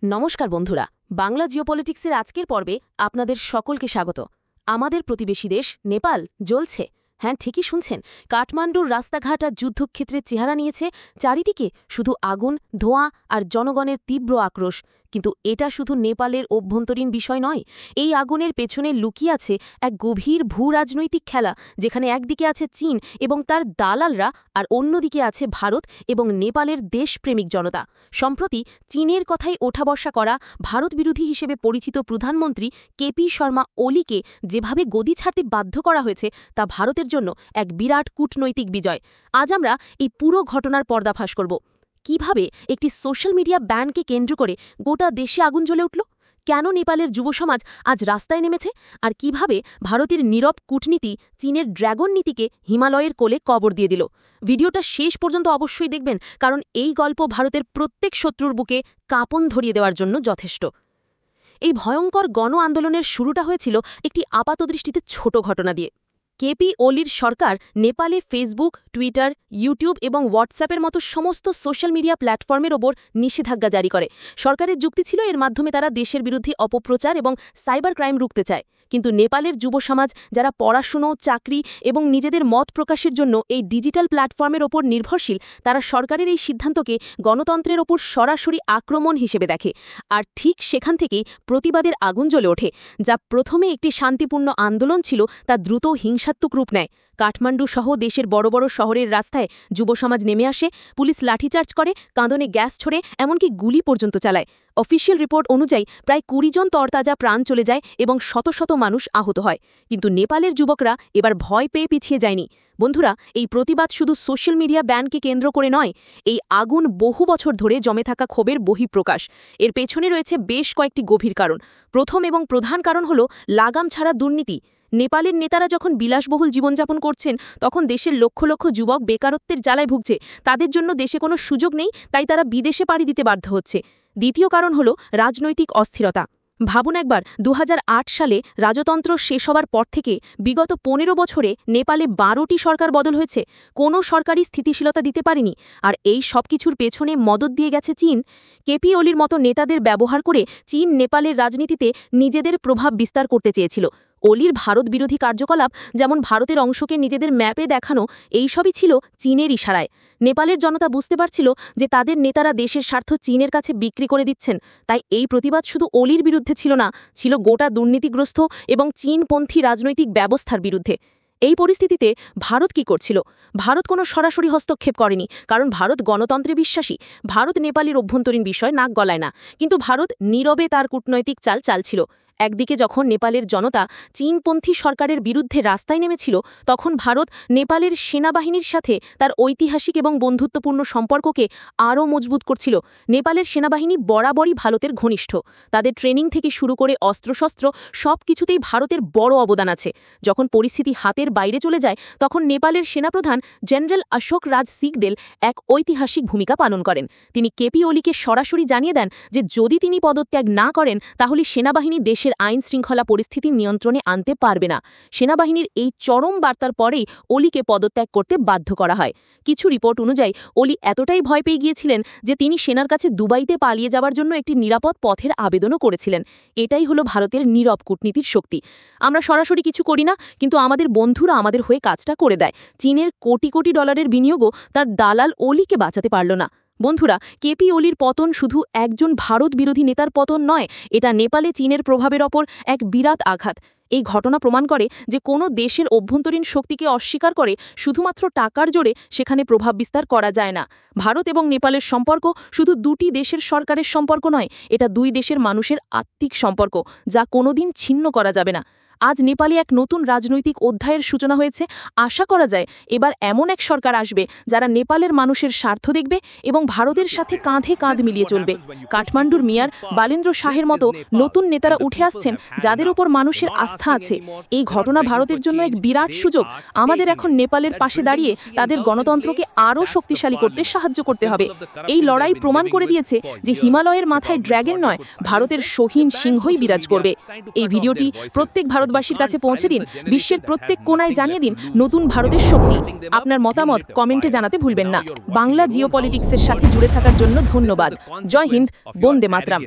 নমস্কার বন্ধুরা, বাংলা জিওপলিটিক্সের আজকের পর্বে আপনাদের সকলকে স্বাগত। আমাদের প্রতিবেশী দেশ নেপাল জ্বলছে। হ্যাঁ, ঠিকই শুনছেন, কাঠমান্ডুর রাস্তাঘাট আর যুদ্ধক্ষেত্রের চেহারা নিয়েছে। চারিদিকে শুধু আগুন, ধোঁয়া আর জনগণের তীব্র আক্রোশ। কিন্তু এটা শুধু নেপালের অভ্যন্তরীণ বিষয় নয়। এই আগুনের পেছনে লুকিয়ে আছে এক গভীর ভূরাজনৈতিক খেলা, যেখানে একদিকে আছে চীন এবং তার দালালরা, আর অন্যদিকে আছে ভারত এবং নেপালের দেশপ্রেমিক জনতা। সম্প্রতি চীনের কথাই ওঠা বসা করা ভারত বিরোধী হিসেবে পরিচিত প্রধানমন্ত্রী কেপি শর্মা ওলিকে যেভাবে গদি ছাড়তে বাধ্য করা হয়েছে, তা ভারতের জন্য এক বিরাট কূটনৈতিক বিজয়। আজ আমরা এই পুরো ঘটনার পর্দাফাশ করব। কিভাবে একটি সোশ্যাল মিডিয়া ব্যানকে কেন্দ্র করে গোটা দেশে আগুন জ্বলে উঠল, কেন নেপালের যুবসমাজ আজ রাস্তায় নেমেছে, আর কিভাবে ভারতের নীরব কূটনীতি চীনের ড্র্যাগন নীতিকে হিমালয়ের কোলে কবর দিয়ে দিল। ভিডিওটা শেষ পর্যন্ত অবশ্যই দেখবেন, কারণ এই গল্প ভারতের প্রত্যেক শত্রুর বুকে কাঁপন ধরিয়ে দেওয়ার জন্য যথেষ্ট। এই ভয়ঙ্কর গণ আন্দোলনের শুরুটা হয়েছিল একটি আপাতদৃষ্টিতে ছোট ঘটনা দিয়ে। কেপি ওলির সরকার নেপালে ফেসবুক, টুইটার, ইউটিউব এবং হোয়াটসঅ্যাপের মতো সমস্ত সোশ্যাল মিডিয়া প্ল্যাটফর্মের ওপর নিষেধাজ্ঞা জারি করে। সরকারের যুক্তি ছিল এর মাধ্যমে তারা দেশের বিরুদ্ধে অপপ্রচার এবং সাইবার ক্রাইম রুখতে চায়। কিন্তু নেপালের যুবসমাজ, যারা পড়াশুনো, চাকরি এবং নিজেদের মত প্রকাশের জন্য এই ডিজিটাল প্ল্যাটফর্মের ওপর নির্ভরশীল, তারা সরকারের এই সিদ্ধান্তকে গণতন্ত্রের ওপর সরাসরি আক্রমণ হিসেবে দেখে। আর ঠিক সেখান থেকেই প্রতিবাদের আগুন জ্বলে ওঠে। যা প্রথমে একটি শান্তিপূর্ণ আন্দোলন ছিল, তা দ্রুত হিংসাত্মক রূপ নেয়। কাঠমান্ডু সহ দেশের বড় বড় শহরের রাস্তায় যুবসমাজ নেমে আসে, পুলিশ লাঠিচার্জ করে, কাঁদনে গ্যাস ছোড়ে, এমনকি গুলি পর্যন্ত চালায়। অফিসিয়াল রিপোর্ট অনুযায়ী প্রায় ২০ জন তরতাজা প্রাণ চলে যায় এবং শত শত মানুষ আহত হয়। কিন্তু নেপালের যুবকরা এবার ভয় পেয়ে পিছিয়ে যায়নি। বন্ধুরা, এই প্রতিবাদ শুধু সোশ্যাল মিডিয়া ব্যানকে কেন্দ্র করে নয়, এই আগুন বহু বছর ধরে জমে থাকা ক্ষোভের বহিঃপ্রকাশ। এর পেছনে রয়েছে বেশ কয়েকটি গভীর কারণ। প্রথম এবং প্রধান কারণ হল লাগাম ছাড়া দুর্নীতি। নেপালের নেতারা যখন বিলাসবহুল জীবনযাপন করছেন, তখন দেশের লক্ষ লক্ষ যুবক বেকারত্বের জ্বালায় ভুগছে। তাদের জন্য দেশে কোনো সুযোগ নেই, তাই তারা বিদেশে পাড়ি দিতে বাধ্য হচ্ছে। দ্বিতীয় কারণ হল রাজনৈতিক অস্থিরতা। ভাবুন একবার, ২০০৮ সালে রাজতন্ত্র শেষ হবার পর থেকে বিগত ১৫ বছরে নেপালে ১২টি সরকার বদল হয়েছে। কোনো সরকারি স্থিতিশীলতা দিতে পারেনি। আর এই সব কিছুর পেছনে মদত দিয়ে গেছে চীন। কেপি ওলির মতো নেতাদের ব্যবহার করে চীন নেপালের রাজনীতিতে নিজেদের প্রভাব বিস্তার করতে চেয়েছিল। ওলির ভারত বিরোধী কার্যকলাপ, যেমন ভারতের অংশকে নিজেদের ম্যাপে দেখানো, এইসবই ছিল চীনের ইশারায়। নেপালের জনতা বুঝতে পারছিল যে তাদের নেতারা দেশের স্বার্থ চীনের কাছে বিক্রি করে দিচ্ছেন। তাই এই প্রতিবাদ শুধু ওলির বিরুদ্ধে ছিল না, ছিল গোটা দুর্নীতিগ্রস্ত এবং চীনপন্থী রাজনৈতিক ব্যবস্থার বিরুদ্ধে। এই পরিস্থিতিতে ভারত কি করছিল? ভারত কোনো সরাসরি হস্তক্ষেপ করেনি, কারণ ভারত গণতন্ত্রে বিশ্বাসী। ভারত নেপালের অভ্যন্তরীণ বিষয় নাক গলায় না। কিন্তু ভারত নীরবে তার কূটনৈতিক চাল চালছিল। একদিকে যখন নেপালের জনতা চীনপন্থী সরকারের বিরুদ্ধে রাস্তায় নেমেছিল, তখন ভারত নেপালের সেনাবাহিনীর সাথে তার ঐতিহাসিক এবং বন্ধুত্বপূর্ণ সম্পর্ককে আরও মজবুত করছিল। নেপালের সেনাবাহিনী বরাবরই ভারতের ঘনিষ্ঠ। তাদের ট্রেনিং থেকে শুরু করে অস্ত্রশস্ত্র সব কিছুতেই ভারতের বড় অবদান আছে। যখন পরিস্থিতি হাতের বাইরে চলে যায়, তখন নেপালের সেনাপ্রধান জেনারেল অশোক রাজ সিকদেল এক ঐতিহাসিক ভূমিকা পালন করেন। তিনি কেপি ওলিকে সরাসরি জানিয়ে দেন যে যদি তিনি পদত্যাগ না করেন, তাহলে সেনাবাহিনী দেশের আইন শৃঙ্খলা পরিস্থিতি নিয়ন্ত্রণে আনতে পারবে না। সেনাবাহিনীর এই চরম বার্তার পরেই ওলিকে পদত্যাগ করতে বাধ্য করা হয়। কিছু রিপোর্ট অনুযায়ী ওলি এতটাই ভয় পেয়ে গিয়েছিলেন যে তিনি সেনার কাছে দুবাইতে পালিয়ে যাওয়ার জন্য একটি নিরাপদ পথের আবেদনও করেছিলেন। এটাই হলো ভারতের নীরব কূটনীতির শক্তি। আমরা সরাসরি কিছু করি না, কিন্তু আমাদের বন্ধুরা আমাদের হয়ে কাজটা করে দেয়। চীনের কোটি কোটি ডলারের বিনিয়োগও তার দালাল ওলিকে বাঁচাতে পারল না। বন্ধুরা, কেপি ওলির পতন শুধু একজন ভারত বিরোধী নেতার পতন নয়, এটা নেপালে চীনের প্রভাবের ওপর এক বিরাট আঘাত। এই ঘটনা প্রমাণ করে যে কোনো দেশের অভ্যন্তরীণ শক্তিকে অস্বীকার করে শুধুমাত্র টাকার জোরে সেখানে প্রভাব বিস্তার করা যায় না। ভারত এবং নেপালের সম্পর্ক শুধু দুটি দেশের সরকারের সম্পর্ক নয়, এটা দুই দেশের মানুষের আত্মিক সম্পর্ক, যা কোনোদিন ছিন্ন করা যাবে না। আজ নেপালে এক নতুন রাজনৈতিক অধ্যায়ের সূচনা হয়েছে। আশা করা যায় এবার এমন এক সরকার আসবে যারা নেপালের মানুষের স্বার্থ দেখবে এবং ভারতের সাথে কাঁধে কাঁধ মিলিয়ে চলবে। কাঠমান্ডুর মেয়র বালেন্দ্র শাহের মতো নতুন নেতারা উঠে আসছেন, যাদের উপর মানুষের আস্থা আছে। এই ঘটনা ভারতের জন্য এক বিরাট সুযোগ। আমাদের এখন নেপালের পাশে দাঁড়িয়ে তাদের গণতন্ত্রকে আরও শক্তিশালী করতে সাহায্য করতে হবে। এই লড়াই প্রমাণ করে দিয়েছে যে হিমালয়ের মাথায় ড্র্যাগন নয়, ভারতের সহীন সিংহই বিরাজ করবে। এই ভিডিওটি প্রত্যেক ভারতবাসীর কাছে পৌঁছে দিন, বিশ্বের প্রত্যেক কোণায় জানিয়ে দিন নতুন ভারতের শক্তি। আপনার মতামত কমেন্টে জানাতে ভুলবেন না। বাংলা জিওপলিটিক্সের সাথে জুড়ে থাকার জন্য ধন্যবাদ। জয় হিন্দ, বন্দে মাতরম।